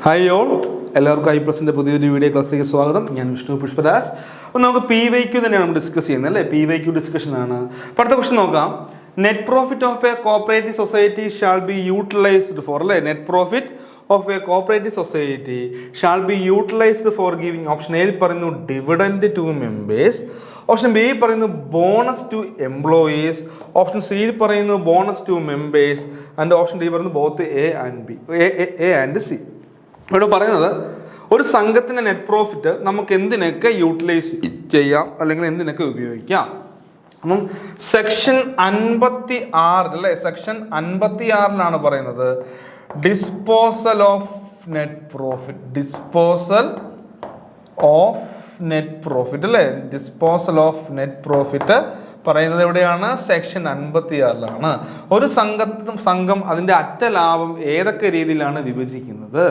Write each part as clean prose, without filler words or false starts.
Hi all, എല്ലാവർക്കും ഐ+ന്റെ പുതിയൊരു video ക്ലാസ്സിലേക്ക് സ്വാഗതം. ഞാൻ വിഷ്ണു പുഷ്പരാജ്. അപ്പോൾ നമുക്ക് PYQ തന്നെയാണ് നമ്മൾ ഡിസ്കസ് ചെയ്യുന്നത് അല്ലേ? PYQ ഡിസ്കഷനാണ്. അപ്പോൾ അടുത്ത ക്വസ്റ്റൻ നോക്കാം. Net profit of a cooperative society shall be utilised for അല്ലേ? Net profit of a cooperative society shall be utilised for giving. Option എയിൽ പറയുന്നു dividend to members, option B പറയുന്നു bonus to employees, option C പറയുന്നു bonus to members, and option D പറയുന്നു both A and C. ഇവിടെ പറയുന്നത് ഒരു സംഘത്തിൻ്റെ net profit നമുക്ക് എന്തിനൊക്കെ യൂട്ടിലൈസ് ചെയ്യാം അല്ലെങ്കിൽ എന്തിനൊക്കെ ഉപയോഗിക്കാം. അപ്പം സെക്ഷൻ 56 അല്ലേ? സെക്ഷൻ 56 പറയുന്നത് disposal of net profit. Disposal of net profit അല്ലേ? ഡിസ്പോസൽ ഓഫ് നെറ്റ് പ്രോഫിറ്റ് പറയുന്നത് എവിടെയാണ്? സെക്ഷൻ 56 ഒരു സംഘം അതിൻ്റെ അറ്റ ലാഭം ഏതൊക്കെ രീതിയിലാണ് വിഭജിക്കുന്നത്.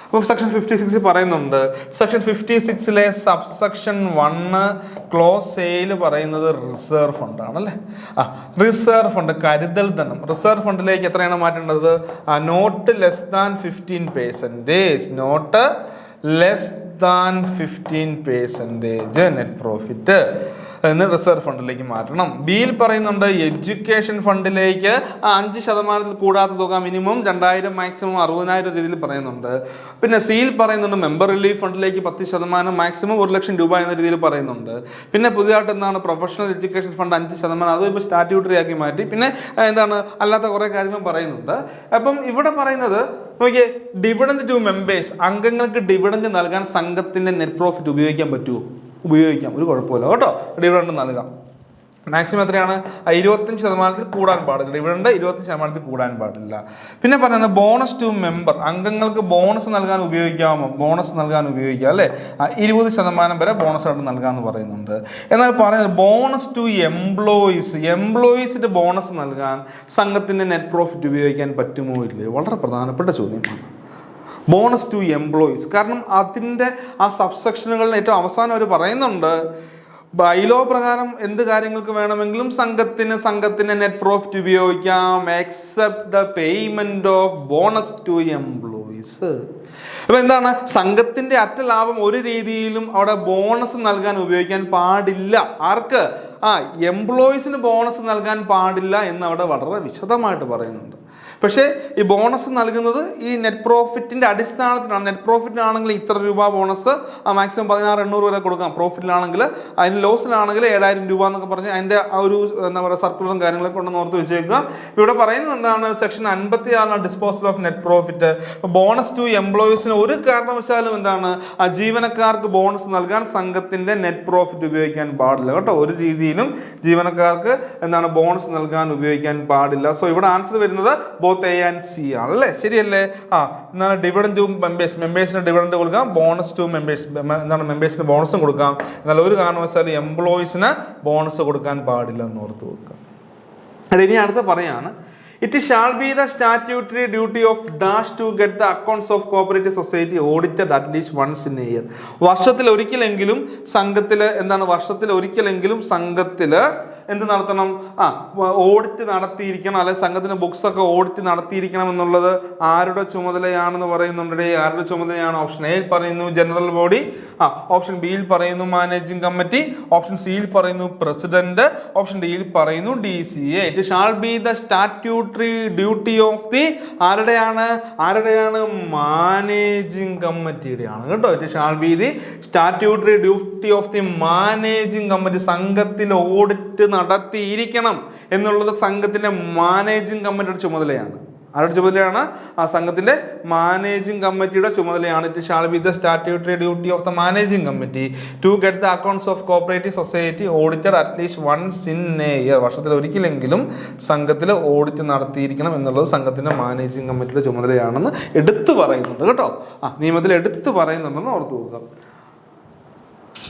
അപ്പോൾ സെക്ഷൻ 56 പറയുന്നുണ്ട്. സെക്ഷൻ 56 സബ്സെക്ഷൻ 1 ക്ലോസ് എയിൽ പറയുന്നത് റിസർവ് ഫണ്ടാണ് അല്ലേ? റിസർവ് ഫണ്ട്, കരുതൽ ധനം. റിസർവ് ഫണ്ടിലേക്ക് എത്രയാണ് മാറ്റേണ്ടത്? Not less than 15%, not less than 15% net profit എന്ന് റിസർവ് ഫണ്ടിലേക്ക് മാറ്റണം. ബിയിൽ പറയുന്നുണ്ട് എഡ്യൂക്കേഷൻ ഫണ്ടിലേക്ക് 5% കൂടാത്ത തുക മിനിമം 2000, മാക്സിമം 60,000 രീതിയിൽ പറയുന്നുണ്ട്. പിന്നെ സിയിൽ പറയുന്നുണ്ട് മെമ്പർ റിലീഫ് ഫണ്ടിലേക്ക് 10%, മാക്സിമം 1,00,000 രൂപ എന്ന രീതിയിൽ പറയുന്നുണ്ട്. പിന്നെ പുതിയതായിട്ട് എന്താണ് പ്രൊഫഷണൽ എഡ്യൂക്കേഷൻ ഫണ്ട് 5%, അതും ഇപ്പോൾ സ്റ്റാറ്റ്യൂട്ടറി ആക്കി മാറ്റി. പിന്നെ എന്താണ് അല്ലാത്ത കുറേ കാര്യങ്ങൾ പറയുന്നുണ്ട്. അപ്പം ഇവിടെ പറയുന്നത് നോക്കിയേ, ഡിവിഡൻഡ് ടു മെമ്പേഴ്സ്, അംഗങ്ങൾക്ക് ഡിവിഡൻഡ് നൽകാൻ സംഘത്തിന്റെ നെറ്റ് പ്രോഫിറ്റ് ഉപയോഗിക്കാൻ പറ്റുമോ? ഉപയോഗിക്കാം, ഒരു കുഴപ്പമില്ല കേട്ടോ. ഡിവിഡൻഡ് നൽകാം. മാക്സിമം എത്രയാണ്? 25% കൂടാൻ പാടില്ല. ഡിവിഡൻഡ് 25% കൂടാൻ പാടില്ല. പിന്നെ പറയുന്നത് ബോണസ് ടു മെമ്പർ, അംഗങ്ങൾക്ക് ബോണസ് നൽകാൻ ഉപയോഗിക്കാമോ? ബോണസ് നൽകാൻ ഉപയോഗിക്കാം അല്ലേ? 20% വരെ ബോണസ് ആയിട്ട് നൽകാമെന്ന് പറയുന്നുണ്ട്. എന്നാൽ പറയുന്നത് ബോണസ് ടു എംപ്ലോയീസ്, എംപ്ലോയീസിന്റെ ബോണസ് നൽകാൻ സംഘത്തിന്റെ നെറ്റ് പ്രോഫിറ്റ് ഉപയോഗിക്കാൻ പറ്റുമോ ഇല്ലയോ? വളരെ പ്രധാനപ്പെട്ട ചോദ്യമാണ്. ബോണസ് ടു എംപ്ലോയീസ്, കാരണം അതിൻ്റെ ആ സബ്സെക്ഷനുകളിൽ ഏറ്റവും അവസാനം അവർ പറയുന്നുണ്ട് ബൈലോ പ്രകാരം എന്ത് കാര്യങ്ങൾക്ക് വേണമെങ്കിലും സംഘത്തിന് നെറ്റ് പ്രോഫിറ്റ് ഉപയോഗിക്കാം except the payment of bonus to employees. അപ്പൊ എന്താണ്? സംഘത്തിന്റെ അറ്റ ലാഭം ഒരു രീതിയിലും അവിടെ ബോണസ് നൽകാൻ ഉപയോഗിക്കാൻ പാടില്ല. ആർക്ക്? എംപ്ലോയീസിന് ബോണസ് നൽകാൻ പാടില്ല എന്ന് അവിടെ വളരെ വിശദമായിട്ട് പറയുന്നുണ്ട്. പക്ഷേ ഈ ബോണസ് നൽകുന്നത് ഈ നെറ്റ് പ്രോഫിറ്റിന്റെ അടിസ്ഥാനത്തിലാണ്. നെറ്റ് പ്രോഫിറ്റിനാണെങ്കിൽ ഇത്ര രൂപ ബോണസ്, മാക്സിമം 16,800 വരെ കൊടുക്കാം. പ്രോഫിറ്റിലാണെങ്കിൽ, അതിന് ലോസിലാണെങ്കിൽ 7,000 രൂപ എന്നൊക്കെ പറഞ്ഞ് അതിന്റെ ആ ഒരു എന്താ പറയുക സർക്കുലറും കാര്യങ്ങളൊക്കെ ഉണ്ടെന്ന് ഓർത്ത് വെച്ചേക്കുക. ഇവിടെ പറയുന്നത് എന്താണ്? Section 56 disposal of net profit. Bonus to എംപ്ലോയീസിന് ഒരു കാരണവശാലും എന്താണ് ജീവനക്കാർക്ക് ബോണസ് നൽകാൻ സംഘത്തിന്റെ നെറ്റ് പ്രോഫിറ്റ് ഉപയോഗിക്കാൻ പാടില്ല കേട്ടോ. ഒരു രീതിയിലും ജീവനക്കാർക്ക് എന്താണ് ബോണസ് നൽകാൻ ഉപയോഗിക്കാൻ പാടില്ല. സോ ഇവിടെ ആൻസർ വരുന്നത് ബോത്ത് എ ആൻഡ് സി ആണല്ലേ? ശരിയല്ലേ? എന്താണ് ഡിവിഡൻഡ് ടു മെമ്പേഴ്സ്, മെമ്പേഴ്സിന് ഡിവിഡൻഡ് കൊടുക്കാം. ബോണസ് ടു മെമ്പേഴ്സ്, എന്താണ് മെമ്പേഴ്സിന് ബോണസും കൊടുക്കാം. എന്നാൽ ഒരു കാരണവശാലും എംപ്ലോയീസിന് ബോണസ് കൊടുക്കാൻ പാടില്ല എന്ന് ഓർത്ത് കൊടുക്കാം. ഇനി അടുത്ത് പറയാണ്, it shall be the statutory duty of dash to get the accounts of cooperative society audited at least once in a year. വർഷത്തിൽ ഒരിക്കലെങ്കിലും സംഘത്തില് എന്താണ് സംഘത്തില് എന്ത് നടത്തണം? ഓഡിറ്റ് നടത്തിയിരിക്കണം, അല്ലെ സംഘത്തിന്റെ ബുക്സ് ഒക്കെ ഓഡിറ്റ് നടത്തിയിരിക്കണം എന്നുള്ളത് ആരുടെ ചുമതലയാണെന്ന് പറയുന്നുണ്ട്. ആരുടെ ചുമതലയാണ്? ഓപ്ഷൻ എയിൽ പറയുന്നു ജനറൽ ബോഡി, ഓപ്ഷൻ ബിയിൽ പറയുന്നു മാനേജിംഗ് കമ്മിറ്റി, ഓപ്ഷൻ സിയിൽ പറയുന്നു പ്രസിഡന്റ്, ഓപ്ഷൻ ഡിയിൽ പറയുന്നു DCA. It shall be the statutory duty of the ആരുടെയാണ്? മാനേജിംഗ് കമ്മിറ്റിയുടെയാണ് കേട്ടോ. It shall be the statutory duty of the managing committee. സംഘത്തിൽ ഓഡിറ്റ് നടത്തിയിരിക്കണം എന്നുള്ളത് സംഘത്തിന്റെ മാനേജിംഗ് കമ്മിറ്റിയുടെ ചുമതലയാണ്. ആരുടെ ചുമതലയാണ്? സംഘത്തിന്റെ മാനേജിംഗ് കമ്മിറ്റിയുടെ ചുമതലയാണ്. It shall be the statutory duty of the managing committee to get the accounts of cooperative society audited at least once in a year. വർഷത്തിൽ ഒരിക്കലെങ്കിലും സംഘത്തിൽ ഓഡിറ്റ് നടത്തിയിരിക്കണം എന്നുള്ളത് സംഘത്തിന്റെ മാനേജിംഗ് കമ്മിറ്റിയുടെ ചുമതലയാണെന്ന് എടുത്തു പറയുന്നുണ്ട് കേട്ടോ. നിയമത്തിൽ എടുത്തു പറയുന്നുണ്ടെന്ന് ഓർത്തു നോക്കാം.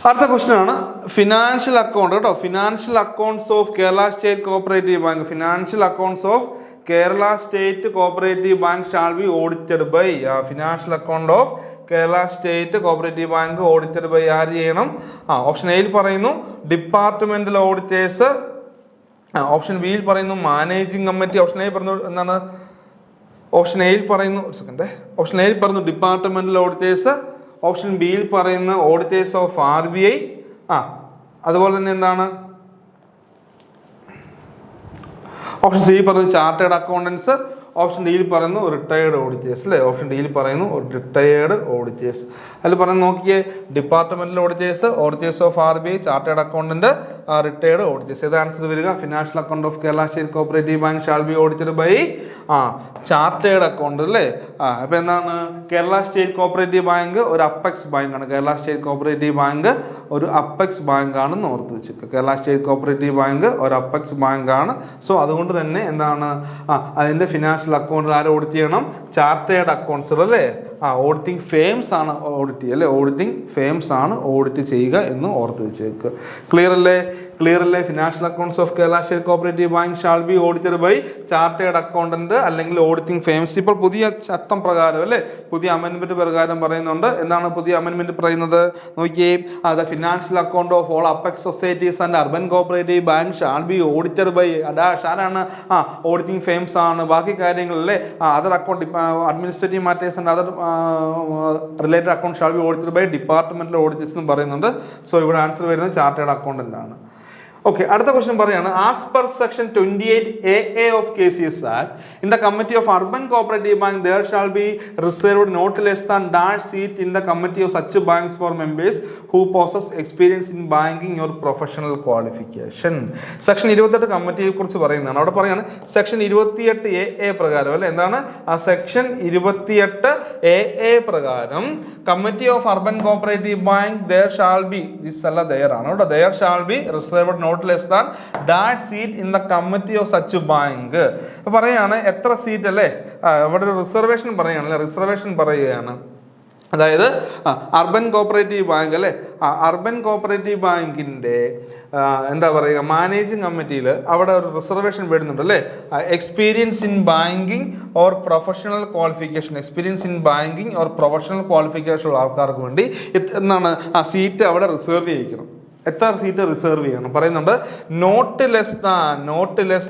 അടുത്ത ക്വസ്റ്റ്യൻ ആണ് ഫിനാൻഷ്യൽ അക്കൗണ്ട് കേട്ടോ. Financial accounts of Kerala state cooperative bank. Financial accounts of Kerala state cooperative bank shall be audited by. Financial account of Kerala state cooperative bank audited by ആര് ചെയ്യണം? ഓപ്ഷൻ എയിൽ പറയുന്നു ഡിപ്പാർട്ട്മെന്റൽ ഓഡിറ്റേഴ്സ്, ഓപ്ഷൻ ബിയിൽ പറയുന്നു managing committee, option A പറയുന്നു എന്താണ് option എയിൽ പറയുന്നു, ഒരു സെക്കൻഡ്, ഓപ്ഷൻ എയിൽ പറയുന്നു ഡിപ്പാർട്ട്മെന്റൽ ഓഡിറ്റേഴ്സ്, ഓപ്ഷൻ ബിയിൽ പറയുന്ന ഓഡിറ്റേഴ്സ് ഓഫ് RBI, അതുപോലെ തന്നെ എന്താണ് ഓപ്ഷൻ സി പറയുന്നത് ചാർട്ടേഡ് അക്കൗണ്ടൻസ്, ഓപ്ഷൻ ഡിയിൽ പറയുന്നു റിട്ടയേർഡ് ഓഡിറ്റേഴ്സ് അല്ലേ, ഓപ്ഷൻ ഡിയിൽ പറയുന്നു റിട്ടയേർഡ് ഓഡിറ്റേഴ്സ്. അതിൽ പറയുന്നത് നോക്കിയേ, departmental auditors, auditors of RBI, chartered accountant, retired auditors. ഏത് ആൻസർ വരിക? Financial account of Kerala state cooperative bank shall be audited by chartered account അല്ലേ. അപ്പൊ എന്താണ്, കേരള സ്റ്റേറ്റ് കോപ്പറേറ്റീവ് ബാങ്ക് ഒരു അപ്പെക്സ് ബാങ്ക് ആണ്. കേരള സ്റ്റേറ്റ് കോപ്പറേറ്റീവ് ബാങ്ക് ഒരു അപ്പെക്സ് ബാങ്ക് ആണെന്ന് ഓർത്ത് വെച്ചേക്കുക. കേരള സ്റ്റേറ്റ് കോപ്പറേറ്റീവ് ബാങ്ക് ഒരു അപ്പെക്സ് ബാങ്ക് ആണ്. സോ അതുകൊണ്ട് തന്നെ എന്താണ്, അതിന്റെ ഫിനാൻഷ്യൽ അക്കൗണ്ട് ആരെ ഓഡിറ്റ് ചെയ്യണം? ചാർട്ടേഡ് അക്കൗണ്ട്സ് അല്ലേ. ഓഡിറ്റിംഗ് ഫേംസ് ആണ് ഓഡിറ്റ് ചെയ്യുക അല്ലേ, ഓഡിറ്റിംഗ് ഫേംസ് ആണ് ഓഡിറ്റ് ചെയ്യുക എന്ന് ഓർത്ത് വെച്ചേക്കുക. ക്ലിയർ അല്ലേ? Financial accounts of Kerala state cooperative bank shall be audited by chartered accountant അല്ലെങ്കിൽ ഓഡിറ്റിംഗ് ഫേംസ്. ഇപ്പോൾ പുതിയ ചട്ടം പ്രകാരം അല്ലേ, പുതിയ അമെൻമെന്റ് പ്രകാരം പറയുന്നുണ്ട്. എന്താണ് പുതിയ അമെൻമെന്റ് പറയുന്നത്? നോക്കിയേ, the financial account of all apex societies and urban cooperative bank shall be audited by ആരാണ്? ഓഡിറ്റിംഗ് ഫേംസ് ആണ്. ബാക്കി കാര്യങ്ങളല്ലേ, other account administrative matters and other related account shall be audited by departmental auditors എന്ന് പറയുന്നുണ്ട്. So ഇവിടെ answer വരുന്നത് chartered accountant ആണ്. Okay, അടുത്ത ക്വസ്റ്റ്യൻ പറയാണ്, as per section 28AA of KCS Act, in the committee of urban cooperative bank there shall be reserved not less than dash seat in the committee of such banks for members who possess experience in banking or professional qualification. Section 28 കമ്മിറ്റിയെ കുറിച്ച് പറയുന്നതാണ്. അവിടെ പറയാണ് section 28AA പ്രകാരം അല്ലെ, എന്താണ് ആ section 28AA പ്രകാരം committee of urban cooperative bank there shall be, this അല്ല there ആണ് കേട്ടോ, there shall be reserved not less than that seat in the committee of such bank. പറയാണ് എത്ര സീറ്റ് അല്ലേ, ഇവിടെ ഒരു റിസർവേഷൻ പറയുകയാണല്ലേ, റിസർവേഷൻ പറയുകയാണ്. അതായത് അർബൻ കോപ്പറേറ്റീവ് ബാങ്ക് അല്ലേ, അർബൻ കോപ്പറേറ്റീവ് ബാങ്കിന്റെ എന്താ പറയുക, മാനേജിങ് കമ്മിറ്റിയിൽ അവിടെ ഒരു റിസർവേഷൻ വരുന്നുണ്ട് അല്ലേ, experience in banking or professional qualification, experience in banking or professional qualification ഉള്ള ആൾക്കാർക്ക് വേണ്ടി എന്താണ് ആ സീറ്റ് അവിടെ റിസർവ് ചെയ്യിക്കണം. എത്ര സീറ്റ് റിസർവ് ചെയ്യണം പറയുന്നുണ്ട്? നോട്ട് ലെസ്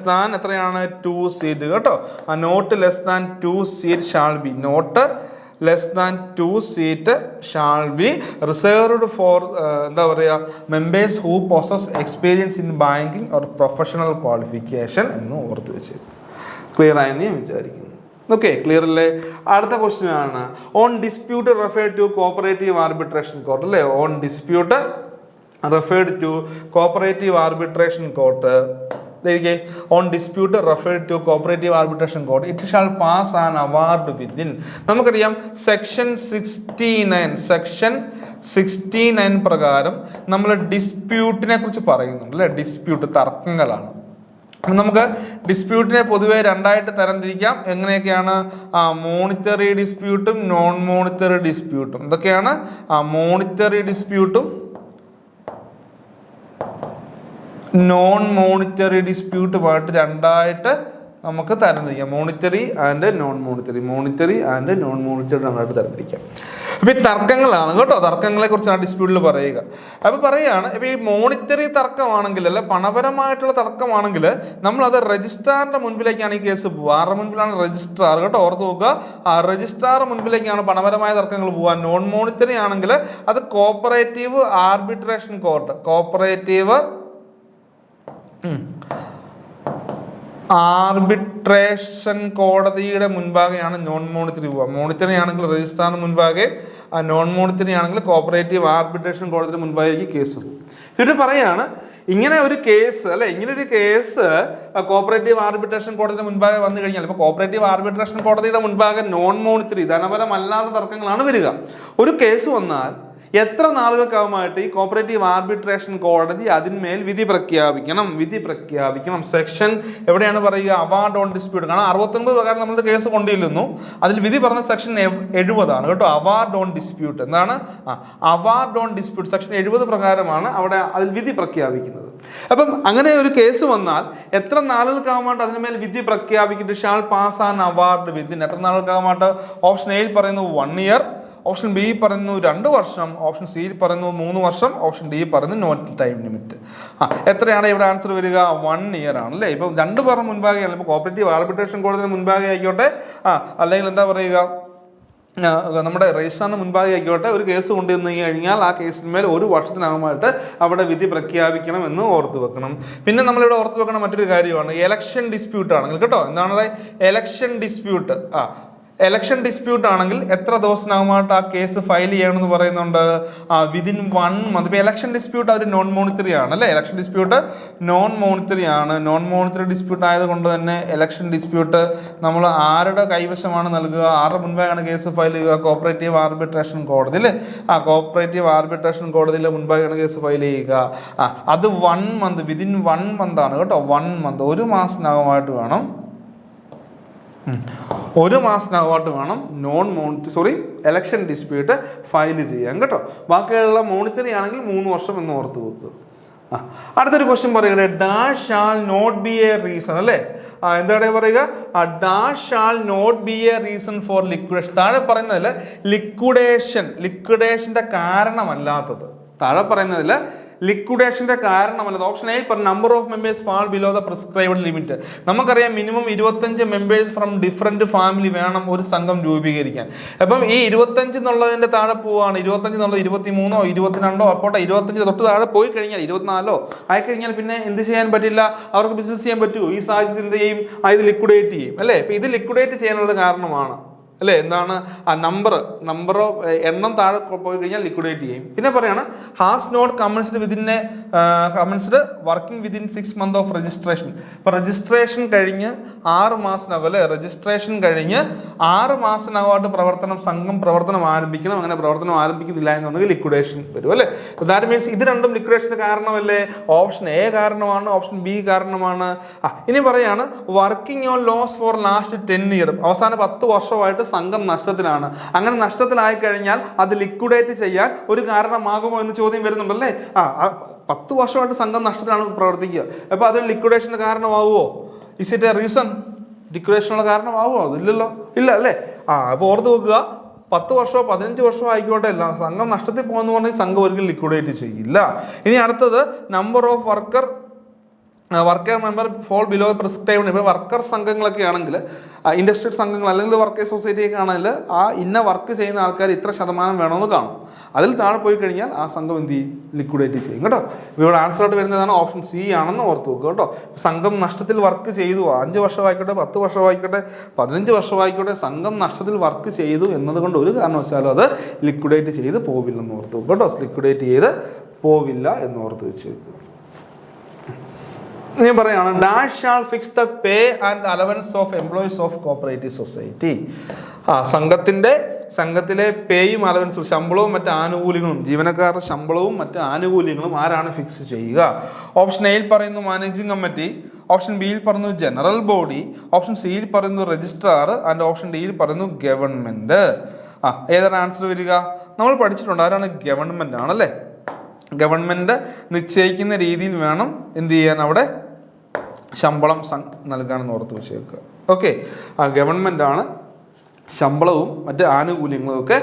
ദാൻ എത്രയാണ്? 2 സീറ്റ് കേട്ടോ. Not less than 2 seat shall be, not less than 2 seat shall be reserved for എന്താ പറയുക, members who possess experience in banking or professional qualification എന്ന് ഓർത്ത് വെച്ച്. ക്ലിയർ ആയെന്ന് ഞാൻ വിചാരിക്കുന്നു. ഓക്കെ, ക്ലിയർ അല്ലേ? അടുത്ത ക്വസ്റ്റ്യൻ ആണ്, on dispute referred to cooperative arbitration court അല്ലേ, on dispute referred to cooperative arbitration court, on dispute referred to cooperative arbitration court, it shall pass an award within. നമുക്കറിയാം section 69 പ്രകാരം നമ്മൾ ഡിസ്പ്യൂട്ടിനെ കുറിച്ച് പറയുന്നുണ്ട് അല്ലേ, ഡിസ്പ്യൂട്ട് തർക്കങ്ങളാണ്. നമുക്ക് ഡിസ്പ്യൂട്ടിനെ പൊതുവെ രണ്ടായിട്ട് തരംതിരിക്കാം. എങ്ങനെയൊക്കെയാണ്? മോണിറ്ററി ഡിസ്പ്യൂട്ടും നോൺ മോണിറ്ററി ഡിസ്പ്യൂട്ടും. ഇതൊക്കെയാണ് മോണിറ്ററി ഡിസ്പ്യൂട്ടും നോൺ മോണിറ്ററി ഡിസ്പ്യൂട്ടുമായിട്ട് രണ്ടായിട്ട് നമുക്ക് തരംതിരിക്കാം. Monetary and non monetary, monetary and non monetary രണ്ടായിട്ട് തരംതിരിക്കാം. അപ്പൊ ഈ തർക്കങ്ങളാണ് കേട്ടോ, തർക്കങ്ങളെ കുറിച്ചാണ് ഡിസ്പ്യൂട്ടിൽ പറയുക. അപ്പൊ പറയുകയാണ്, ഇപ്പൊ ഈ മോണിറ്ററി തർക്കമാണെങ്കിൽ അല്ലെ, പണപരമായിട്ടുള്ള തർക്കമാണെങ്കിൽ നമ്മൾ അത് രജിസ്ട്രാറിന്റെ മുൻപിലേക്കാണ് ഈ കേസ് പോവുക. ആരുടെ മുൻപിലാണ്? രജിസ്ട്രാർ കേട്ടോ, ഓർത്ത് നോക്കുക. ആ രജിസ്ട്രാർ മുൻപിലേക്കാണ് പണപരമായ തർക്കങ്ങൾ പോവുക. നോൺ മോണിറ്ററി ആണെങ്കിൽ അത് cooperative arbitration court, cooperative arbitration കോടതിയുടെ മുൻപാകെയാണ് നോൺ മോണിറ്ററി പോവുക. മോണിറ്ററി ആണെങ്കിൽ രജിസ്ട്രാറിന് മുൻപാകെ, നോൺ മോണിറ്ററി ആണെങ്കിൽ കോപ്പറേറ്റീവ് ആർബിട്രേഷൻ കോടതിയുടെ മുൻപാകെ കേസ് പോകും. എന്നിട്ട് പറയാണ്, ഇങ്ങനെ ഒരു കേസ് അല്ലെ, ഇങ്ങനെ ഒരു കേസ് കോപ്പറേറ്റീവ് ആർബിട്രേഷൻ കോടതിയുടെ മുൻപാകെ വന്നു കഴിഞ്ഞാൽ, ഇപ്പൊ കോപ്പറേറ്റീവ് ആർബിട്രേഷൻ കോടതിയുടെ മുൻപാകെ നോൺ മോണിറ്ററി ധനപരമല്ലാത്ത തർക്കങ്ങളാണ് വരിക. ഒരു കേസ് വന്നാൽ എത്ര നാളുകൾക്കാവുമായിട്ട് ഈ കോപ്പറേറ്റീവ് ആർബിട്രേഷൻ കോടതി അതിന്മേൽ വിധി പ്രഖ്യാപിക്കണം. സെക്ഷൻ എവിടെയാണ് പറയുക? Award on dispute. കാരണം 69 പ്രകാരം നമ്മളുടെ കേസ് കൊണ്ടിരുന്നു, അതിൽ വിധി പറഞ്ഞ സെക്ഷൻ 70 കേട്ടോ. അവാർഡ് ഓൺ ഡിസ്പ്യൂട്ട് എന്താണ്? അവാർഡ് ഓൺ ഡിസ്പ്യൂട്ട് സെക്ഷൻ 70 പ്രകാരമാണ് അവിടെ അതിൽ വിധി പ്രഖ്യാപിക്കുന്നത്. അപ്പം അങ്ങനെ ഒരു കേസ് വന്നാൽ എത്ര നാളുകൾക്കാവുമായിട്ട് അതിന്മേൽ വിധി പ്രഖ്യാപിക്കുന്നത്? Shall pass an award within. എത്ര നാളുകൾക്കാവുമായിട്ട്? ഓപ്ഷൻ എയിൽ പറയുന്നു 1 ഇയർ, ഓപ്ഷൻ ബി പറയുന്നു 2 വർഷം, ഓപ്ഷൻ സി പറയുന്നു 3 വർഷം, ഓപ്ഷൻ ഡി പറയുന്നു നോ ടൈം ലിമിറ്റ്. എത്രയാണ് ഇവിടെ ആൻസർ വരിക? 1 ഇയർ ആണ് അല്ലേ. ഇപ്പം 2 പേരുടെ മുൻപാകെയാണ്. ഇപ്പോൾ കോപ്പറേറ്റീവ് ആർബിട്രേഷൻ കോടതിന് മുൻപാകെ ആയിക്കോട്ടെ, അല്ലെങ്കിൽ എന്താ പറയുക, നമ്മുടെ രജിസ്ട്രാറിന് മുൻപാകെ ആയിക്കോട്ടെ, ഒരു കേസ് കൊണ്ടുവന്നു കഴിഞ്ഞാൽ ആ കേസിന്മേൽ 1 വർഷത്തിനകമായിട്ട് അവിടെ വിധി പ്രഖ്യാപിക്കണം എന്ന് ഓർത്ത് വെക്കണം. പിന്നെ നമ്മളിവിടെ ഓർത്ത് വെക്കണം മറ്റൊരു കാര്യമാണ് ഇലക്ഷൻ ഡിസ്പ്യൂട്ട് ആണെങ്കിൽ കേട്ടോ. എന്താണ് ഇലക്ഷൻ ഡിസ്പ്യൂട്ട്? ഇലക്ഷൻ ഡിസ്പ്യൂട്ട് ആണെങ്കിൽ എത്ര ദിവസത്തിനകമായിട്ട് ആ കേസ് ഫയൽ ചെയ്യണമെന്ന് പറയുന്നുണ്ട്? Within 1 month. ഇപ്പോൾ ഇലക്ഷൻ ഡിസ്പ്യൂട്ട് അത് നോൺ മോണിറ്ററി ആണ് അല്ലേ. ഇലക്ഷൻ ഡിസ്പ്യൂട്ട് നോൺ മോണിറ്ററി ആണ്. നോൺ മോണിറ്ററി ഡിസ്പ്യൂട്ട് ആയതുകൊണ്ട് തന്നെ ഇലക്ഷൻ ഡിസ്പ്യൂട്ട് നമ്മൾ ആരുടെ കൈവശമാണ് നൽകുക? ആരുടെ മുൻപായാണ് കേസ് ഫയൽ ചെയ്യുക? കോപ്പറേറ്റീവ് ആർബിട്രേഷൻ കോടതിയിൽ. കോപ്പറേറ്റീവ് ആർബിട്രേഷൻ കോടതിയിൽ മുൻപായാണ് കേസ് ഫയൽ ചെയ്യുക. അത് 1 മന്ത്, വിതിൻ 1 മന്ത് ആണ് കേട്ടോ. 1 മന്ത്, 1 മാസത്തിനകമായിട്ട് വേണം. 1 മാസത്തിനകമായിട്ട് വേണം ഇലക്ഷൻ ഡിസ്പ്യൂട്ട് ഫയൽ ചെയ്യാൻ കേട്ടോ. ബാക്കിയുള്ള മോണിറ്ററി ആണെങ്കിൽ 3 വർഷം എന്ന് ഓർത്ത് വെക്കുക. അടുത്തൊരു ക്വസ്റ്റ്യൻ പറയുക, dash shall not be a reason അല്ലേ. എന്താണ് പറയുക? Dash shall not be a reason for liquidation. താഴെ പറയുന്നതിൽ ലിക്വിഡേഷന്റെ കാരണമല്ലാത്തത്. താഴെ പറയുന്നതിൽ ലിക്വിഡേഷന്റെ കാരണമല്ലത്. ഓപ്ഷൻ എ പറഞ്ഞ number of members fall below the prescribed limit. നമുക്കറിയാം minimum 25 members from different family വേണം ഒരു സംഘം രൂപീകരിക്കാൻ. അപ്പം ഈ 25 എന്നുള്ളതിന്റെ താഴെ പോവാണ്. 25 എന്നുള്ളത് 23ഓ 22ഓ അപ്പോട്ടെ 25 തൊട്ട് താഴെ പോയി കഴിഞ്ഞാൽ 24ഓ ആയിക്കഴിഞ്ഞാൽ പിന്നെ എന്ത് ചെയ്യാൻ പറ്റില്ല, അവർക്ക് ബിസിനസ് ചെയ്യാൻ പറ്റുമോ? ഈ സാഹചര്യത്തിൽ എന്ത് ചെയ്യും? ഇത് ലിക്വിഡേറ്റ് ചെയ്യും അല്ലേ. ഇപ്പൊ ഇത് ലിക്വിഡേറ്റ് ചെയ്യാനുള്ള കാരണമാണ് അല്ലേ. എന്താണ്? നമ്പർ ഓഫ് എണ്ണം താഴെ പോയി കഴിഞ്ഞാൽ ലിക്വിഡേറ്റ് ചെയ്യും. പിന്നെ പറയാണ് has not commenced working within 6 months of registration. ഇപ്പൊ രജിസ്ട്രേഷൻ കഴിഞ്ഞ് 6 മാസത്തിനകം അല്ലെ, രജിസ്ട്രേഷൻ കഴിഞ്ഞ് 6 മാസത്തിനകമായിട്ട് സംഘം പ്രവർത്തനം ആരംഭിക്കണം. അങ്ങനെ പ്രവർത്തനം ആരംഭിക്കുന്നില്ല എന്നുണ്ടെങ്കിൽ ലിക്വിഡേഷൻ വരും അല്ലെ. ദാറ്റ് മീൻസ് ഇത് രണ്ടും ലിക്വിഡേഷന്റെ കാരണമല്ലേ. ഓപ്ഷൻ എ കാരണമാണ്, ഓപ്ഷൻ ബി കാരണമാണ്. ഇനി പറയാണ് working on loss for last 10 years. അവസാന 10 വർഷമായിട്ട് സംഘം നഷ്ടത്തിലാണ്. അങ്ങനെ നഷ്ടത്തിലായി കഴിഞ്ഞാൽ അത് ലിക്വിഡേറ്റ് ചെയ്യാൻ ഒരു കാരണമാകുമോ എന്ന് ചോദ്യം വരുന്നുണ്ടല്ലേ. 10 വർഷമായിട്ട് സംഘം നഷ്ടത്തിലാണ് പ്രവർത്തിക്കുക. അപ്പൊ അത് ലിക്വിഡേഷന്റെ കാരണമാവുമോ? Is it a reason? ലിക്വിഡേഷനുള്ള കാരണമാവുമോ? അതില്ലല്ലോ, ഇല്ല അല്ലേ. അപ്പൊ ഓർത്ത് വെക്കുക, 10 വർഷമോ 15 വർഷമോ ആയിക്കോട്ടെ, സംഘം നഷ്ടത്തിൽ പോകുന്ന പറഞ്ഞാൽ സംഘം ഒരിക്കലും ലിക്വിഡേറ്റ് ചെയ്യില്ല. ഇനി അടുത്തത് number of worker member fall below prescribed. ഇപ്പോൾ വർക്കർ സംഘങ്ങളൊക്കെ ആണെങ്കിൽ, ഇൻഡസ്ട്രിയൽ സംഘങ്ങൾ അല്ലെങ്കിൽ വർക്കേഴ്സ് സൊസൈറ്റിയൊക്കെ ആണെങ്കിൽ ഇന്ന വർക്ക് ചെയ്യുന്ന ആൾക്കാർ ഇത്ര ശതമാനം വേണമെന്ന് കാണും. അതിൽ താഴെ പോയി കഴിഞ്ഞാൽ ആ സംഘം എന്ത് ചെയ്യും? ലിക്വിഡേറ്റ് ചെയ്യും കേട്ടോ. ഇവിടെ ആൻസറായിട്ട് വരുന്നതാണ് ഓപ്ഷൻ സി ആണെന്ന് ഓർത്ത് വെക്കുക കേട്ടോ. സംഘം നഷ്ടത്തിൽ വർക്ക് ചെയ്തു, 5 വർഷമായിക്കോട്ടെ 10 വർഷമായിക്കോട്ടെ 15 വർഷമായിക്കോട്ടെ, സംഘം നഷ്ടത്തിൽ വർക്ക് ചെയ്തു എന്നതുകൊണ്ട് ഒരു കാരണവശാലും അത് ലിക്വിഡേറ്റ് ചെയ്ത് പോവില്ലെന്ന് ഓർത്ത് വെക്കുക കേട്ടോ. ലിക്വിഡേറ്റ് ചെയ്ത് പോവില്ല എന്ന് ഓർത്ത് വെച്ച് വെക്കുക. ഞാൻ പറയാണ് dash shall fix the pay and allowance of employees of cooperative society. സംഘത്തിലെ പേയും അലവൻസും, ശമ്പളവും മറ്റ് ആനുകൂല്യങ്ങളും, ജീവനക്കാരുടെ ശമ്പളവും മറ്റ് ആനുകൂല്യങ്ങളും ആരാണ് ഫിക്സ് ചെയ്യുക? ഓപ്ഷൻ എയിൽ പറയുന്നു മാനേജിംഗ് കമ്മിറ്റി, ഓപ്ഷൻ ബിയിൽ പറയുന്നു ജനറൽ ബോഡി, ഓപ്ഷൻ സിയിൽ പറയുന്നു രജിസ്ട്രാർ ആൻഡ് ഓപ്ഷൻ ഡിയിൽ പറയുന്നു ഗവൺമെന്റ്. ഏതാണ് ആൻസർ വരിക? നമ്മൾ പഠിച്ചിട്ടുണ്ട് ആരാണ്? ഗവൺമെന്റ് ആണല്ലേ. ഗവൺമെന്റ് നിശ്ചയിക്കുന്ന രീതിയിൽ വേണം എന്ത് ചെയ്യാൻ അവിടെ ശമ്പളം നൽകാനെന്ന് ഓർത്ത് വെച്ചേക്കുക. ഓക്കെ, ഗവൺമെന്റ് ആണ് ശമ്പളവും മറ്റ് ആനുകൂല്യങ്ങളും ഒക്കെ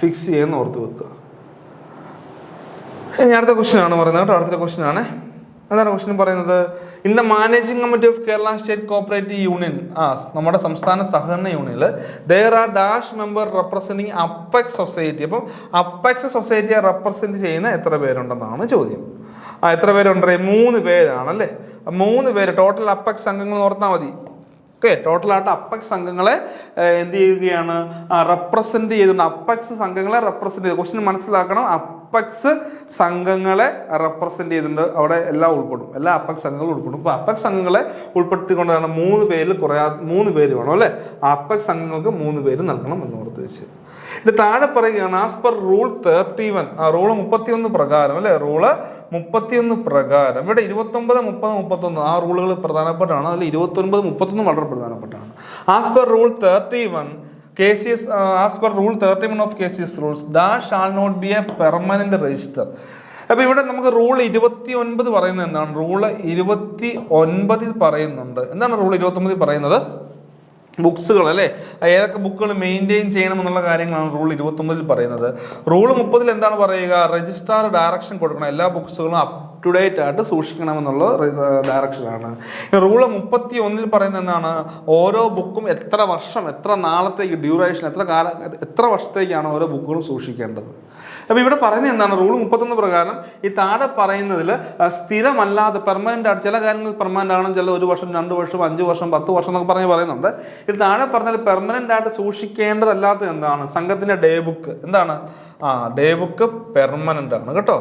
ഫിക്സ് ചെയ്യുന്ന ഓർത്ത് വെക്കുക. ഇനി അടുത്ത ക്വസ്റ്റ്യൻ ആണ് പറയുന്നത് കേട്ടോ. അടുത്ത ക്വസ്റ്റ്യൻ ആണ്. അതാണ് ക്വസ്റ്റ്യൻ പറയുന്നത്, in the managing committee of Kerala state cooperative union, നമ്മുടെ സംസ്ഥാന സഹകരണ യൂണിയനിൽ there are dash member representing apex society. അപ്പം അപ്പെക്സ് സൊസൈറ്റിയെ റെപ്രസെന്റ് ചെയ്യുന്ന എത്ര പേരുണ്ടെന്നാണ് ചോദ്യം. എത്ര പേരുണ്ട്? 3 പേരാണല്ലേ. 3 പേര് ടോട്ടൽ അപ്പെക്സ് അംഗങ്ങൾ ഓർത്താൽ മതി. ഓക്കെ, ടോട്ടലായിട്ട് അപ്പെക്സ് സംഘങ്ങളെ എന്ത് ചെയ്യുകയാണ്? റെപ്രസെന്റ് ചെയ്തിട്ടുണ്ട്. അപ്പെക്സ് സംഘങ്ങളെ റെപ്രസെന്റ് ചെയ്ത് ക്വസ്റ്റ്യൻ മനസ്സിലാക്കണം. അപ്പെക്സ് സംഘങ്ങളെ റെപ്രസെന്റ് ചെയ്തിട്ടുണ്ട്. അവിടെ എല്ലാം ഉൾപ്പെടും, എല്ലാ അപ്പെക്സ് സംഘങ്ങളും ഉൾപ്പെടും. ഇപ്പൊ അപ്പെക്സ് സംഘങ്ങളെ ഉൾപ്പെടുത്തിക്കൊണ്ടാണ് 3 പേര് വേണം അല്ലെ. അപ്പെക്സ് സംഘങ്ങൾക്ക് 3 പേര് നൽകണം എന്ന് ഓർത്ത് വെച്ച്. ഇത് താഴെ പറയുകയാണ് ആസ് പെർ റൂൾ 31, റൂള് 31 പ്രകാരം അല്ലെ. റൂള് 31 പ്രകാരം ഇവിടെ 29, 30, 31 ആ റൂളുകൾ പ്രധാനപ്പെട്ടാണ്. അതിൽ 29, 31 വളരെ പ്രധാനപ്പെട്ടാണ്. As per rule 31 cases, as per rule 31 of cases rules that shall not be a permanent register. അപ്പൊ ഇവിടെ നമുക്ക് റൂൾ 29 പറയുന്നത് എന്താണ്? റൂള് 29 പറയുന്നുണ്ട്. എന്താണ് റൂൾ 29 പറയുന്നത്? ബുക്സുകൾ അല്ലേ, ഏതൊക്കെ ബുക്കുകൾ മെയിൻറ്റെയിൻ ചെയ്യണം എന്നുള്ള കാര്യങ്ങളാണ് റൂൾ 29 പറയുന്നത്. റൂൾ 30 എന്താണ് പറയുക? രജിസ്ട്രാർ ഡയറക്ഷൻ കൊടുക്കണം, എല്ലാ ബുക്സുകളും അപ് ടു ഡേറ്റ് ആയിട്ട് സൂക്ഷിക്കണമെന്നുള്ള ഡയറക്ഷനാണ്. റൂള് 31 പറയുന്നത് എന്താണ്? ഓരോ ബുക്കും എത്ര വർഷം, എത്ര നാളത്തേക്ക് ഡ്യൂറേഷൻ, എത്ര വർഷത്തേക്കാണ് ഓരോ ബുക്കുകളും സൂക്ഷിക്കേണ്ടത്. അപ്പോൾ ഇവിടെ പറയുന്നത് എന്താണ്? റൂൾ 31 പ്രകാരം ഈ താഴെ പറയുന്നതിൽ സ്ഥിരമല്ലാതെ പെർമനന്റ് ആയിട്ട്, ചില കാര്യങ്ങൾ പെർമനന്റ് ആണ്, ചില 1 വർഷം 2 വർഷം 5 വർഷം 10 വർഷം എന്നൊക്കെ പറയുന്നുണ്ട്. ഇത് താഴെ പറഞ്ഞാൽ പെർമനന്റ് ആയിട്ട് സൂക്ഷിക്കേണ്ടതല്ലാത്ത എന്താണ്? സംഘത്തിന്റെ ഡേ ബുക്ക് എന്താണ്? ഡേ ബുക്ക് പെർമനന്റ് ആണ് കേട്ടോ.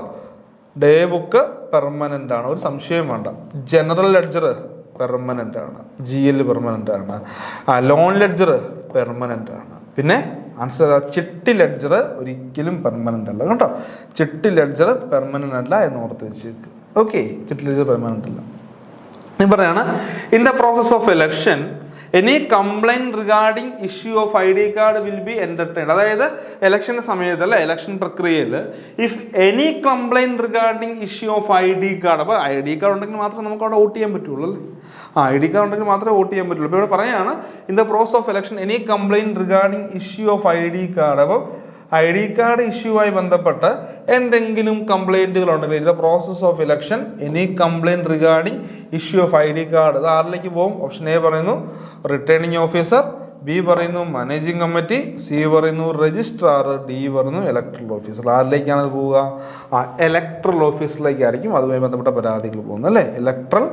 ഡേ ബുക്ക് പെർമനന്റ് ആണ്, ഒരു സംശയം വേണ്ട. ജനറൽ ലെഡ്ജർ പെർമനന്റ് ആണ്, GL പെർമനന്റ് ആണ്. ലോൺ ലെഡ്ജർ പെർമനന്റ് ആണ്. പിന്നെ ആൻസർ ചിട്ടി ലെഡ്ജർ ഒരിക്കലും പെർമനന്റ് അല്ല കേട്ടോ. ചിട്ടി ലെഡ്ജർ പെർമനന്റ് അല്ല എന്ന് ഓർത്ത് വെച്ചേക്ക്. ഓക്കെ, ചിട്ടി ലെഡ്ജർ പെർമനന്റ് അല്ല. ഞാൻ പറയാണ്, in the process of election any complaint regarding issue of ID card will be entertained. അതായത് ഇലക്ഷന്റെ സമയത്ത് അല്ലെ, ഇലക്ഷൻ പ്രക്രിയയിൽ if any complaint regarding issue of ID card, അപ്പോൾ ID കാർഡ് ഉണ്ടെങ്കിൽ മാത്രമേ നമുക്ക് അവിടെ വോട്ട് ചെയ്യാൻ പറ്റുള്ളൂ അല്ലേ. ID കാർഡ് ഉണ്ടെങ്കിൽ മാത്രമേ വോട്ട് ചെയ്യാൻ പറ്റുള്ളൂ. അപ്പോൾ ഇവിടെ പറയാണ്, in the process of election any complaint regarding issue of ID card. അപ്പോൾ ID കാർഡ് ഇഷ്യൂവായി ബന്ധപ്പെട്ട് എന്തെങ്കിലും കംപ്ലൈന്റുകൾ ഉണ്ടെങ്കിൽ in the process of election any complaint regarding issue of ID card, അത് ആരിലേക്ക് പോകും? ഓപ്ഷൻ എ പറയുന്നു റിട്ടേണിംഗ് ഓഫീസർ, ബി പറയുന്നു managing committee, C പറയുന്നു registrar, D പറയുന്നു ഇലക്ട്രൽ ഓഫീസർ. ആരിലേക്കാണ് അത് പോവുക? ഇലക്ട്രൽ ഓഫീസറിലേക്കായിരിക്കും അതുമായി ബന്ധപ്പെട്ട പരാതികൾ പോകുന്നത് അല്ലേ. ഇലക്ട്രൽ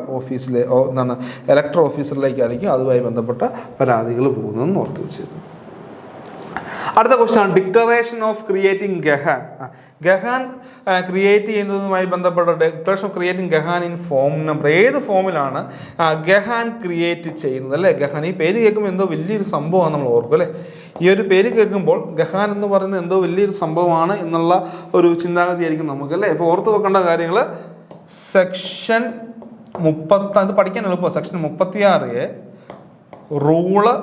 ഓഫീസറിലേക്കായിരിക്കും അതുമായി ബന്ധപ്പെട്ട പരാതികൾ പോകുന്നതെന്ന് ഓർത്ത് വെച്ചിരുന്നു. അടുത്ത ക്വസ്റ്റ്യൻ ആണ് ഡിക്ലറേഷൻ ഓഫ് ക്രിയേറ്റിംഗ് ഗഹാൻ. ഗഹാൻ ക്രിയേറ്റ് ചെയ്യുന്നതുമായി ബന്ധപ്പെട്ട declaration of creating gahan in form number. ഏത് ഫോമിലാണ് ഗഹാൻ ക്രിയേറ്റ് ചെയ്യുന്നത് അല്ലേ? ഗഹാൻ, ഈ പേര് കേൾക്കുമ്പോൾ എന്തോ വലിയൊരു സംഭവമാണ് നമ്മൾ ഓർക്കും അല്ലേ. ഈ ഒരു പേര് കേൾക്കുമ്പോൾ ഗഹാൻ എന്ന് പറയുന്നത് എന്തോ വലിയൊരു സംഭവമാണ് എന്നുള്ള ഒരു ചിന്താഗതി ആയിരിക്കും നമുക്ക് അല്ലേ. ഇപ്പോൾ ഓർത്ത് വെക്കേണ്ട കാര്യങ്ങൾ സെക്ഷൻ 30, അത് പഠിക്കാൻ എളുപ്പം. സെക്ഷൻ 36A റൂള്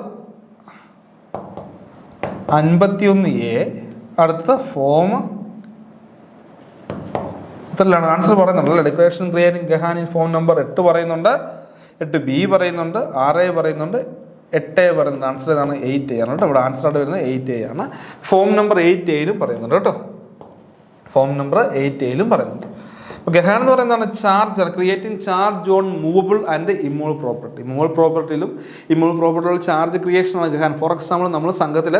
51A, അടുത്ത ഫോം ഇത്രയാണ് ആൻസർ പറയുന്നുണ്ടല്ലോ. Declaration creating gahan in form number 8 പറയുന്നുണ്ട്, 8B പറയുന്നുണ്ട്, 6A പറയുന്നുണ്ട്, 8A പറയുന്നുണ്ട്. ആൻസർ ഏതാണ്? 8A ആണ് കേട്ടോ. ഇവിടെ ആൻസർ ആയിട്ട് വരുന്നത് 8A ആണ്. ഫോം നമ്പർ 8Aയിലും പറയുന്നുണ്ട് കേട്ടോ. ഫോം നമ്പർ 8Aയിലും പറയുന്നുണ്ട്. ഗഹാൻ എന്ന് പറയുന്നതാണ് charge, creating charge on movable and immovable property. Movable പ്രോപ്പർട്ടിയിലും ഇമ്മൂവബിൾ പ്രോപ്പർട്ടിയിലുള്ള ചാർജ് ക്രിയേഷനാണ് ഗഹാൻ. ഫോർ എക്സാമ്പിൾ, നമ്മൾ സംഘത്തിൽ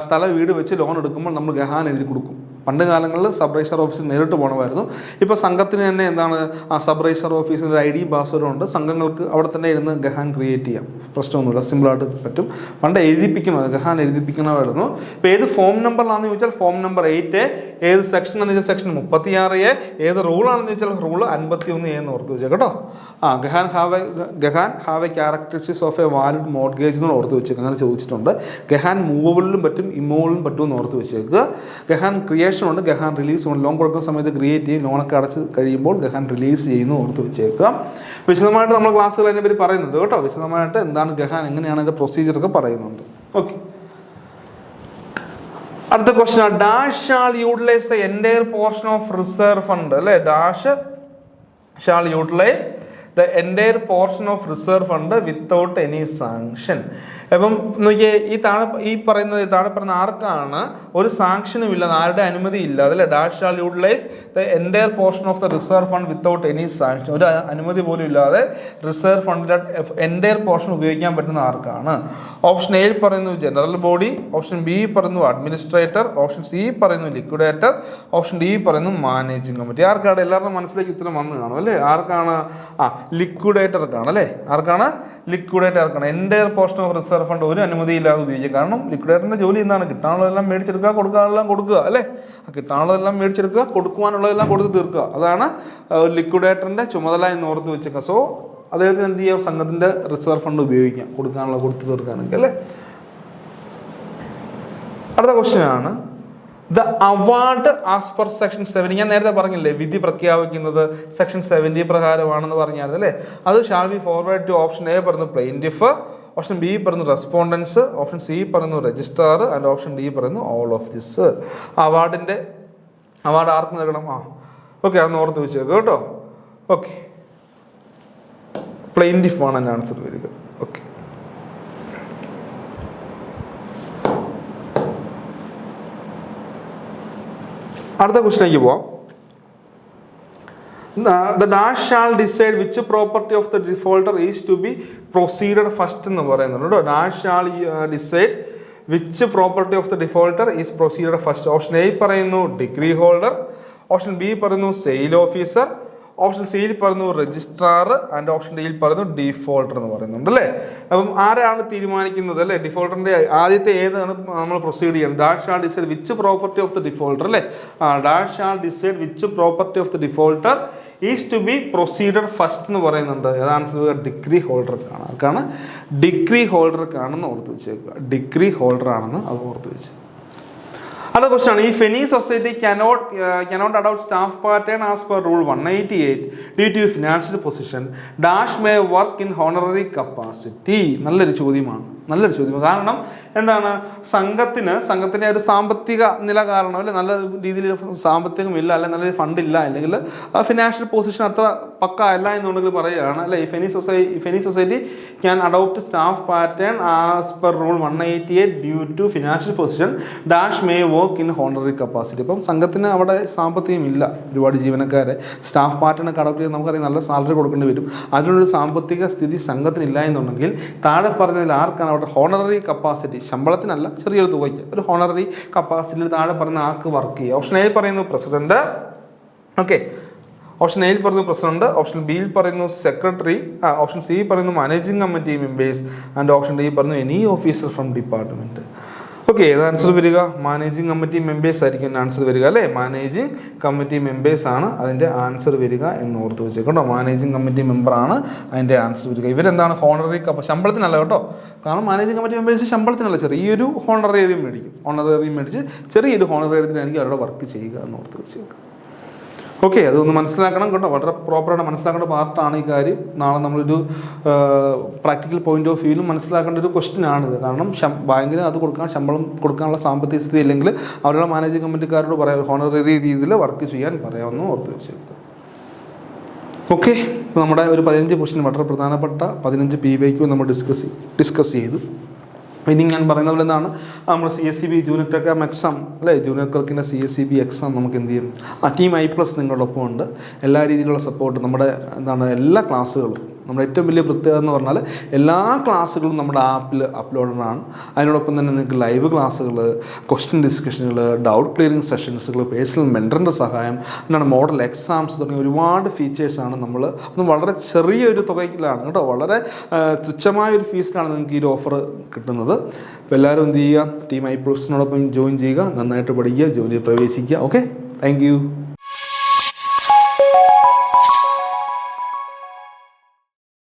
സ്ഥല വീട് വെച്ച് ലോൺ എടുക്കുമ്പോൾ നമ്മൾ ഗഹാൻ എഴുതി കൊടുക്കും. പണ്ട് കാലങ്ങളിൽ സബ് രജിസ്ട്രാർ ഓഫീസിൽ നേരിട്ട് പോകണമായിരുന്നു. ഇപ്പോൾ സംഘത്തിന് തന്നെ എന്താണ്, സബ് രജിസ്ട്രാർ ഓഫീസിൻ്റെ ID പാസ്വേഡും ഉണ്ട്. സംഘങ്ങൾക്ക് അവിടെ തന്നെ ഇരുന്ന് ഗഹാൻ ക്രിയേറ്റ് ചെയ്യാം, പ്രശ്നമൊന്നുമില്ല, സിമ്പിളായിട്ട് പറ്റും. പണ്ട് എഴുതിപ്പിക്കണം, ഗഹാൻ എഴുതിപ്പിക്കണമായിരുന്നു. ഇപ്പോൾ ഏത് ഫോം നമ്പറിലാണെന്ന് ചോദിച്ചാൽ ഫോം നമ്പർ 8A, ഏത് സെക്ഷൻ എന്ന് വെച്ചാൽ സെക്ഷൻ 36A, ഏത് റൂളാണെന്ന് ചോദിച്ചാൽ റൂള് 51A എന്ന് ഓർത്ത് വെച്ചേക്കാം കേട്ടോ. Gahan have a characteristics of a valid mortgage എന്ന് ഓർത്ത് വെച്ചേക്കുക. അങ്ങനെ ചോദിച്ചിട്ടുണ്ട്. ഗഹാൻ മൂവബിളിലും പറ്റും ഇമ്മൂവബിളിലും പറ്റും എന്ന് ഓർത്ത് വെച്ചേക്കുക. ഗഹാൻ ക്രിയേഷൻ ഉണ്ട്, ഗഹാൻ റിലീസ് ഉണ്ട്. ലോൺ കൊടുക്കുന്ന സമയത്ത് ക്രിയേറ്റ് ചെയ്യും, ലോണൊക്കെ അടച്ച് കഴിയുമ്പോൾ ഗഹാൻ റിലീസ് ചെയ്യുന്നു ഓർത്ത് വെച്ചേക്കുക. വിശദമായിട്ട് നമ്മൾ ക്ലാസ്സുകൾ അതിനെ പറ്റി പറയുന്നുണ്ട് കേട്ടോ. വിശദമായിട്ട് എന്താണ് ഗഹാൻ, എങ്ങനെയാണ് അതിൻ്റെ പ്രൊസീജിയറൊക്കെ പറയുന്നുണ്ട്. ഓക്കെ, അടുത്ത question, dash shall utilise the entire portion of reserve fund അല്ലേ. Dash shall utilise the entire portion of reserve fund without any sanction. അപ്പം നോക്കിയേ, ഈ പറയുന്ന ആർക്കാണ് ഒരു സാങ്ഷനും ഇല്ലാതെ, ആരുടെ അനുമതി ഇല്ലാതെ അല്ലെ, dash shall utilise the entire portion of the reserve fund without any sanction. ഒരു അനുമതി പോലും ഇല്ലാതെ റിസർവ് ഫണ്ടിൻ്റെ എൻറ്റയർ പോർഷൻ ഉപയോഗിക്കാൻ പറ്റുന്ന ആർക്കാണ്? ഓപ്ഷൻ എ പറയുന്നു ജനറൽ ബോഡി, ഓപ്ഷൻ ബി പറയുന്നു അഡ്മിനിസ്ട്രേറ്റർ, ഓപ്ഷൻ സി പറയുന്നു ലിക്വിഡേറ്റർ, ഓപ്ഷൻ ഡി പറയുന്നു മാനേജിംഗ് കമ്മിറ്റി. ആർക്കാണ്? എല്ലാവരുടെ മനസ്സിലേക്ക് ഇത്രയും വന്ന് കാണും അല്ലേ. ആർക്കാണ്? ലിക്വിഡേറ്റർക്കാണ് അല്ലേ. ആർക്കാണ്? ലിക്വിഡേറ്റർക്കാണ്. Entire portion of reserve fund ഒരു അനുമതി ഇല്ലാതെ ഉപയോഗിക്കുക. കാരണം ലിക്വിഡേറ്ററിന്റെ ജോലി എന്താണ്? കിട്ടാനുള്ളതെല്ലാം മേടിച്ചെടുക്കുക, കൊടുക്കാനുള്ളതെല്ലാം കൊടുക്കുക അല്ലേ. കിട്ടാനുള്ളതെല്ലാം മേടിച്ചെടുക്കുക, കൊടുക്കുവാനുള്ളതെല്ലാം കൊടുത്ത് തീർക്കുക. അതാണ് ലിക്വിഡേറ്ററിന്റെ ചുമതല എന്ന് ഓർത്ത് വെച്ചേക്കുക. സോ അദ്ദേഹത്തിന് എന്ത് ചെയ്യാം? സംഘത്തിന്റെ റിസർവ് ഫണ്ട് ഉപയോഗിക്കാം, കൊടുക്കാനുള്ള കൊടുത്ത് തീർക്കാനൊക്കെ അല്ലേ. അടുത്ത ക്വസ്റ്റ്യൻ ആണ് the award as per section 70. ഞാൻ നേരത്തെ പറഞ്ഞില്ലേ, വിധി പ്രഖ്യാപിക്കുന്നത് സെക്ഷൻ 70 പ്രകാരമാണെന്ന് പറഞ്ഞായിരുന്നു അല്ലേ. അത് shall be forward to option A പറയുന്നു പ്ലെയിൻറ്റിഫ്, ഓപ്ഷൻ ബി പറയുന്നു റെസ്പോണ്ടൻസ്, ഓപ്ഷൻ സി പറയുന്നു രജിസ്ട്രാർ ആൻഡ് ഓപ്ഷൻ ഡി പറയുന്നു ഓൾ ഓഫ് ദിസ്. അവാർഡ് ആർക്ക് നൽകണം? ഓക്കെ, അതൊന്ന് ഓർത്ത് വെച്ചേക്കുക കേട്ടോ. ഓക്കെ, പ്ലെയിൻറ്റിഫ് ആണ് എൻ്റെ ആൻസർ വരിക. ഓക്കെ, അടുത്ത ക്വസ്റ്റിലേക്ക് പോവാം. The dash shall decide which property of the defaulter is to be proceeded first എന്ന് പറയുന്നുണ്ട് കേട്ടോ. Dash shall decide which property of the defaulter is proceeded first. Option A പറയുന്നു degree holder, option B പറയുന്നു sale officer, option സിയിൽ പറയുന്നു registrar and option ഡിയിൽ പറയുന്നു ഡീഫോൾട്ടർ എന്ന് പറയുന്നുണ്ട് അല്ലേ. അപ്പം ആരാണ് തീരുമാനിക്കുന്നത് അല്ലേ ഡിഫോൾട്ടറിന്റെ ആദ്യത്തെ ഏതാണ് നമ്മൾ പ്രൊസീഡ് ചെയ്യുന്നത്? Dash shall decide which property of the defaulter അല്ലേ. Dash shall decide which property of the defaulter is to be proceeded first എന്ന് പറയുന്നുണ്ട്. ഏതാൻസർ ഡിഗ്രി ഹോൾഡർക്കാണ്. ആർക്കാണ്? ഡിഗ്രി ഹോൾഡർക്കാണെന്ന് ഓർത്ത് വെച്ചേക്കുക. ഡിഗ്രി ഹോൾഡർ ആണെന്ന് അത് ഓർത്ത് വെച്ചു. Other question: if any society cannot adopt staff pattern as per rule 188 due to financial position, dash may work in honorary capacity. നല്ലൊരു ചോദ്യമാണ്. കാരണം എന്താണ്, സംഘത്തിന് ഒരു സാമ്പത്തിക നില കാരണം അല്ലെ, നല്ല രീതിയിൽ സാമ്പത്തികമില്ല, അല്ലെങ്കിൽ നല്ലൊരു ഫണ്ട് ഇല്ല, അല്ലെങ്കിൽ ഫിനാൻഷ്യൽ പൊസിഷൻ അത്ര പക്ക അല്ല എന്നുണ്ടെങ്കിൽ പറയുകയാണ് അല്ലെ. If any society can adopt staff pattern as per rule 188 due to financial position, dash may work in honorary capacity. ഇപ്പം സംഘത്തിന് അവിടെ സാമ്പത്തികം ഇല്ല, ഒരുപാട് ജീവനക്കാരെ സ്റ്റാഫ് പാറ്റേണൊക്കെ അഡോപ്റ്റ് ചെയ്ത് നമുക്കറിയാം നല്ല സാലറി കൊടുക്കേണ്ടി വരും. അതിനൊരു സാമ്പത്തിക സ്ഥിതി സംഘത്തിനില്ല എന്നുണ്ടെങ്കിൽ താഴെ പറഞ്ഞതിൽ ആർക്കാണ് അവിടെ ഹോണററി കപ്പാസിറ്റി, ശമ്പളത്തിനല്ല ചെറിയൊരു തുകയ്ക്ക് ഒരു ഹോണററി കപ്പാസിറ്റിയിൽ താഴെ പറയുന്ന ആർക്ക് വർക്ക് ചെയ്യുക? ഓപ്ഷൻ എയിൽ പറയുന്നു പ്രസിഡന്റ്, ഓക്കെ, ഓപ്ഷൻ എയിൽ പറയുന്നു പ്രസിഡന്റ്, ഓപ്ഷൻ ബിയിൽ പറയുന്നു സെക്രട്ടറി, ഓപ്ഷൻ സി പറയുന്നു managing committee members and option D പറയുന്നു any officer from department. Okay, ഏത് ആൻസർ വരിക? മാനേജിംഗ് കമ്മിറ്റി മെമ്പേഴ്സ് ആയിരിക്കും ആൻസർ വരിക അല്ലേ. മാനേജിംഗ് കമ്മിറ്റി മെമ്പേഴ്സ് ആണ് അതിൻ്റെ ആൻസർ വരിക എന്ന് ഓർത്ത് വെച്ചേക്കട്ടോ. മാനേജിംഗ് കമ്മിറ്റി മെമ്പറാണ് അതിൻ്റെ ആൻസർ വരിക. ഇവരെന്താണ് ഹോണററി ശമ്പളത്തിനല്ല കേട്ടോ. കാരണം മാനേജിംഗ് കമ്മിറ്റി മെമ്പേഴ്സ് ശമ്പളത്തിനല്ല, ചെറിയൊരു ഹോണറേറിയം മേടിക്കും. ഹോണറേറിയം മേടിച്ച് ചെറിയൊരു ഹോണറേറിയത്തിനായിരിക്കും അവരുടെ വർക്ക് ചെയ്യുക എന്ന് ഓർത്ത് വെച്ചേക്കുക. ഓക്കെ, അതൊന്ന് മനസ്സിലാക്കണം കേട്ടോ. വളരെ പ്രോപ്പറായിട്ട് മനസ്സിലാക്കേണ്ട പാർട്ടാണ് ഈ കാര്യം. നാളെ നമ്മളൊരു പ്രാക്ടിക്കൽ പോയിന്റ് ഓഫ് വ്യൂവിലും മനസ്സിലാക്കേണ്ട ഒരു ക്വസ്റ്റ്യൻ ആണിത്. കാരണം ബാങ്കിന് അത് ശമ്പളം കൊടുക്കാനുള്ള സാമ്പത്തിക സ്ഥിതി ഇല്ലെങ്കിൽ അവരുടെ മാനേജിംഗ് കമ്മിറ്റിക്കാരോട് പറയാം ഹോണററി രീതിയിൽ വർക്ക് ചെയ്യാൻ പറയാമെന്ന് ഓർത്ത് വെച്ചേക്കുക. ഓക്കെ, നമ്മുടെ ഒരു 15 ക്വസ്റ്റ്യൻ വളരെ പ്രധാനപ്പെട്ട 15 PYQ നമ്മൾ ഡിസ്കസ് ചെയ്തു. ഇനി ഞാൻ പറയുന്ന പോലെ എന്താണ്, നമ്മൾ CSCB ജൂനിയർ ടെക് എക്സാം അല്ലേ, ജൂനിയർ ക്ലർക്കിൻ്റെ CSCB എക്സാം നമുക്ക് എന്ത് ചെയ്യും, ടീം I+ നിങ്ങളുടെ ഒപ്പം ഉണ്ട്. എല്ലാ രീതിയിലുള്ള സപ്പോർട്ട് നമ്മുടെ എല്ലാ ക്ലാസ്സുകളും, നമ്മുടെ ഏറ്റവും വലിയ പ്രത്യേകത എന്ന് പറഞ്ഞാൽ എല്ലാ ക്ലാസ്സുകളും നമ്മുടെ ആപ്പിൽ അപ്ലോഡഡ് ആണ്. അതിനോടൊപ്പം തന്നെ നിങ്ങൾക്ക് ലൈവ് ക്ലാസ്സുകൾ, ക്വസ്റ്റ്യൻ ഡിസ്കഷനുകൾ, ഡൗട്ട് ക്ലിയറിംഗ് സെഷൻസുകൾ, പേഴ്സണൽ മെൻറ്ററിൻ്റെ സഹായം, മോഡൽ എക്സാംസ് തുടങ്ങിയ ഒരുപാട് ഫീച്ചേഴ്സാണ് നമ്മൾ വളരെ ചെറിയൊരു തുകയ്ക്കിലാണ് കേട്ടോ, വളരെ തുച്ഛമായൊരു ഫീസിലാണ് നിങ്ങൾക്ക് ഈ ഒരു ഓഫർ കിട്ടുന്നത്. അപ്പോൾ എല്ലാവരും എന്ത് ചെയ്യുക, ടീം I+നോടൊപ്പം ജോയിൻ ചെയ്യുക, നന്നായിട്ട് പഠിക്കുക, ജോലിയിൽ പ്രവേശിക്കുക. Okay, thank you.